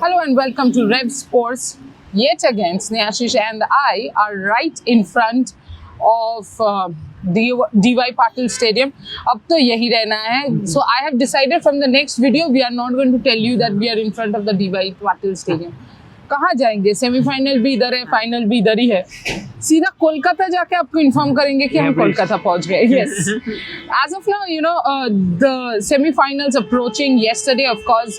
Hello and welcome to Rev Sports. Yet again, Snehashish and I are right in front of DY Patil Stadium. अब तो यही रहना है. So I have decided from the next video we are not going to tell you that we are in front of the DY Patil Stadium. कहाँ जाएंगे? Semifinal भी इधर है, फाइनल भी इधर ही है. सीधा कोलकाता जाके आपको इन्फॉर्म करेंगे कि हम कोलकाता पहुंच गए. Yes. As of now, the semi-finals approaching. Yesterday, of course,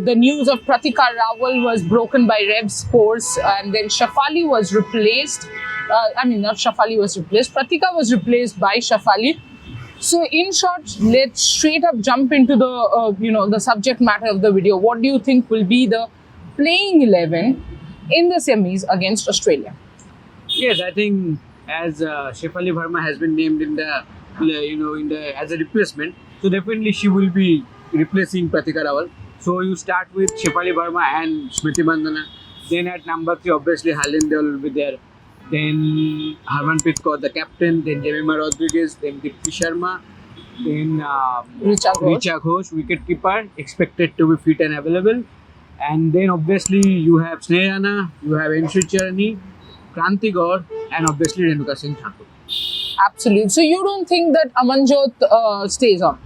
the news of Pratika Rawal was broken by Rev Sports, and then Shafali was replaced. Not Shafali was replaced. Pratika was replaced by Shafali. So, in short, let's straight up jump into the the subject matter of the video. What do you think will be the playing 11 in the semis against Australia? Yes, I think as Shefali Verma has been named in the as a replacement, so definitely she will be replacing Pratika Rawal. So you start with Shefali Verma and Smriti Mandhana. Then at number 3, obviously Harleen Deol will be there. Then Harmanpreet Kaur, the captain. Then Jemimah Rodriguez. Then Deepti Sharma. Then Richa Ghosh, wicketkeeper, expected to be fit and available. And then obviously you have Snehana, you have Enshri Charani, Kranti Gaur, and obviously Renuka Singh Thakur. Absolutely. So you don't think that Amanjot stays on?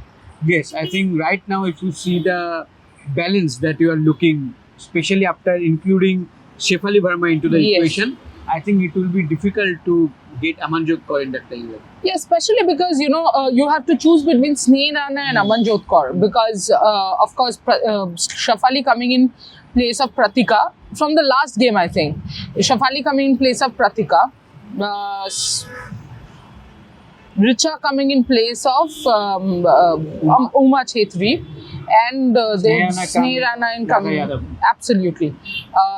Yes, I think right now if you see the balance that you are looking, especially after including Shefali Verma into the equation, I think it will be difficult to get Amanjot Kaur in that time. Yeah, especially because you have to choose between Sneh Rana and Amanjot Kaur because of course Shafali coming in place of Pratika from the last game. I think Shafali coming in place of Pratika, Richa coming in place of Uma Chhetri, and then Sneh Rana and coming. Absolutely.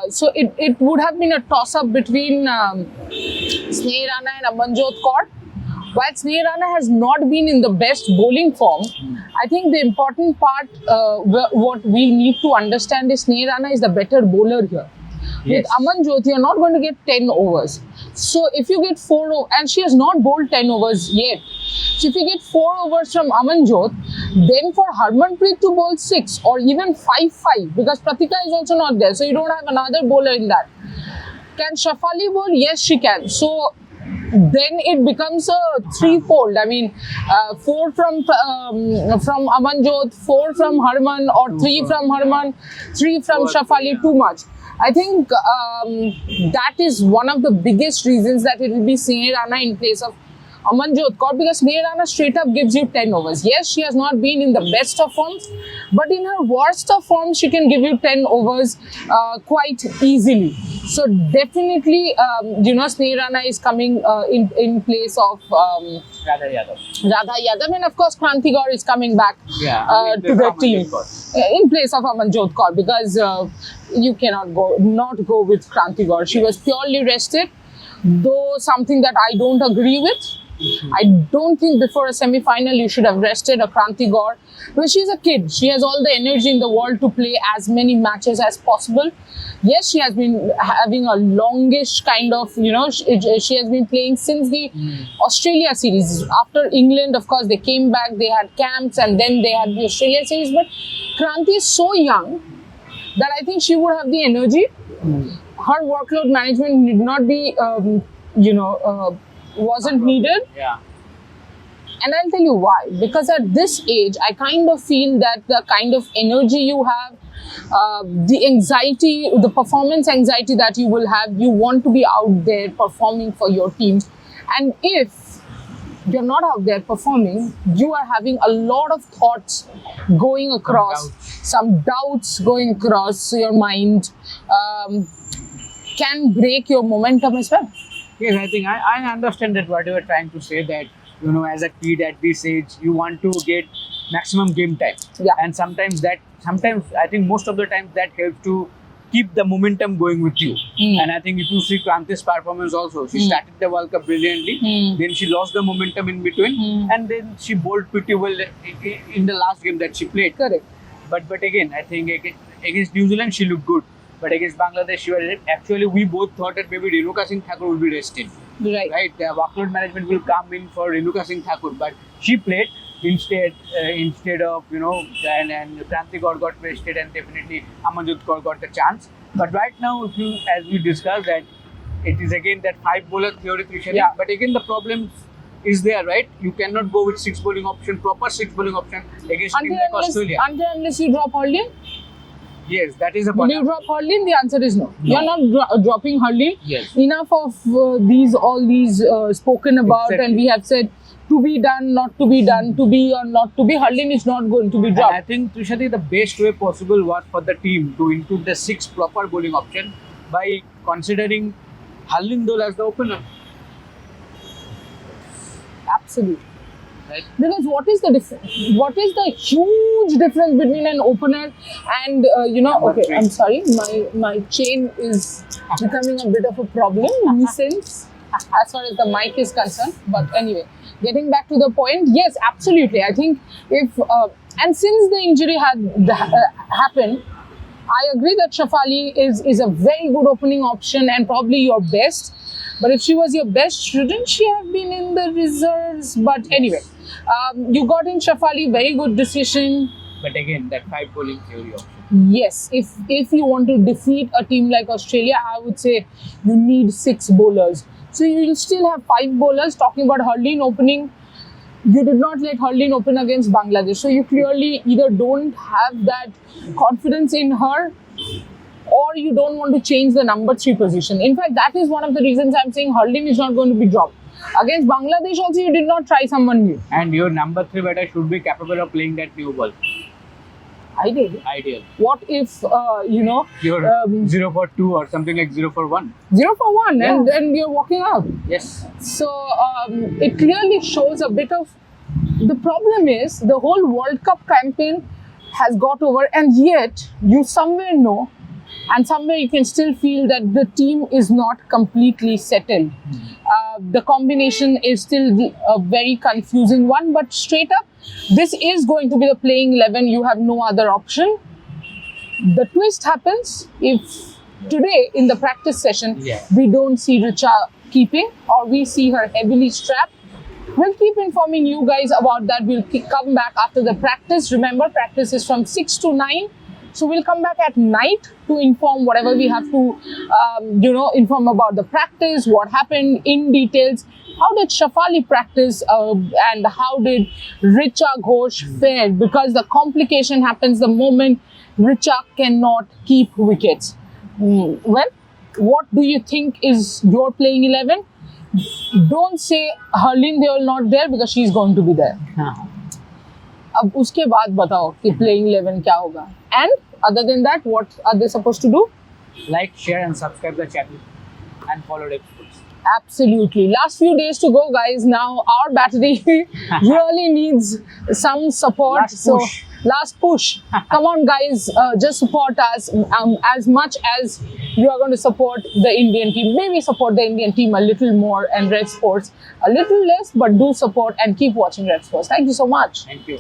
So it would have been a toss-up between Sneh Rana and Amanjot Kaur. While Sneh Rana has not been in the best bowling form, I think the important part, what we need to understand is Sneh Rana is the better bowler here. Yes. With Amanjot, you're not going to get 10 overs. So if you get 4 and she has not bowled 10 overs yet. So if you get 4 overs from Amanjot, then for Harmanpreet to bowl 6 or even 5-5, because Pratika is also not there, so you don't have another bowler in that. Can Shafali bowl? Yes, she can. So then it becomes a threefold. 4 from Amanjot, 4 from Harman, or 3 from Harman, 3 from Shafali, too much. I think that is one of the biggest reasons that it will be Sneh Rana in place of Amanjot Kaur, because Sneh Rana straight up gives you 10 overs. Yes, she has not been in the best of forms, but in her worst of forms, she can give you 10 overs quite easily. So definitely, Sneh Rana is coming in place of Radha Yadav. Radha Yadav, and of course Kranti Gaur is coming back to the team in place of Amanjot Kaur, because you cannot not go with Kranti Gaur. She was purely rested, though something that I don't agree with. I don't think before a semi-final you should have rested a Kranti Gaur, because she's a kid. She has all the energy in the world to play as many matches as possible. Yes, she has been having a longish kind of, she has been playing since the Australia series. After England, of course, they came back, they had camps, and then they had the Australia series. But Kranti is so young that I think she would have the energy. Her workload management need not be, wasn't needed. Yeah. And I'll tell you why. Because at this age, I kind of feel that the kind of energy you have, the anxiety, the performance anxiety that you will have, you want to be out there performing for your team. And if you're not out there performing, you are having a lot of thoughts going across, some doubts going across your mind, can break your momentum as well. Yes, I think I understand that what you are trying to say, that as a kid at this age you want to get maximum game time. Yeah. And sometimes I think most of the times that helps to keep the momentum going with you. And I think if you see Kranti's performance also, she started the World Cup brilliantly, then she lost the momentum in between, and then she bowled pretty well in the last game that she played. Correct. But again, I think against New Zealand she looked good. But against Bangladesh, she was actually, we both thought that maybe Renuka Singh Thakur will be rested. Right. The workload management will come in for Renuka Singh Thakur, but she played. instead of and Kranti Kaur got wasted, and definitely Amanjot Kaur got the chance. But right now, if you, as we discussed, that it is again that 5 bowler theory, Trishali. Yeah. But again, the problem is there, right? You cannot go with 6 bowling option, proper 6 bowling option against team like Australia. Until unless you drop Hurley. Yes, that is a Will point. you drop Hurley? The answer is no. You're not dropping Hurley. Yes. Enough of all these spoken about, Exactly. and we have said to be done, not to be done, to be or not to be. Hurley is not going to be And dropped. I think, Trishati, the best way possible was for the team to include the 6 proper bowling option by considering Harlindol as the opener. Absolutely. Right? Because what is the what is the huge difference between an opener and Number okay, 3. I'm sorry, my chain is becoming a bit of a problem, nuisance as far as the mic is concerned. But anyway, getting back to the point, yes, absolutely. I think if and since the injury had happened, I agree that Shafali is a very good opening option and probably your best. But if she was your best, shouldn't she have been in the reserves? But anyway, you got in Shafali, very good decision. But again, that 5 bowling theory option. Yes, if you want to defeat a team like Australia, I would say you need 6 bowlers. So you will still have 5 bowlers. Talking about Hurley opening, you did not let Hurley open against Bangladesh. So you clearly either don't have that confidence in her, or you don't want to change the number 3 position. In fact, that is one of the reasons I'm saying Hurley is not going to be dropped. Against Bangladesh also, you did not try someone new. And your number 3 batter should be capable of playing that new ball. Ideal. What if, Your um, 0 for 2 or something like 0 for 1. 0 for 1 Yeah. and then you're walking out? Yes. So it clearly shows a bit of the problem is the whole World Cup campaign has got over, and yet you somewhere know and somewhere you can still feel that the team is not completely settled. The combination is still a very confusing one, but straight up, this is going to be the playing 11. You have no other option. The twist happens if today in the practice session, Yeah. we don't see Richa keeping or we see her heavily strapped. We'll keep informing you guys about that. We'll come back after the practice. Remember, practice is from 6 to 9. So we'll come back at night to inform whatever we have to, inform about the practice, what happened in details. How did Shafali practice and how did Richa Ghosh fare? Because the complication happens the moment Richa cannot keep wickets. Well, what do you think is your playing 11? Don't say Harleen Deol not there because she's going to be there. अब उसके बाद बताओ कि playing 11 क्या होगा. And other than that, what are they supposed to do? Like, share and subscribe the channel and follow the episodes. Absolutely. Last few days to go, guys. Now our battery really needs some support. Last push. So last push. Come on, guys. Just support us as much as you are going to support the Indian team. Maybe support the Indian team a little more and Red Sports a little less, but do support and keep watching Red Sports. Thank you so much. Thank you.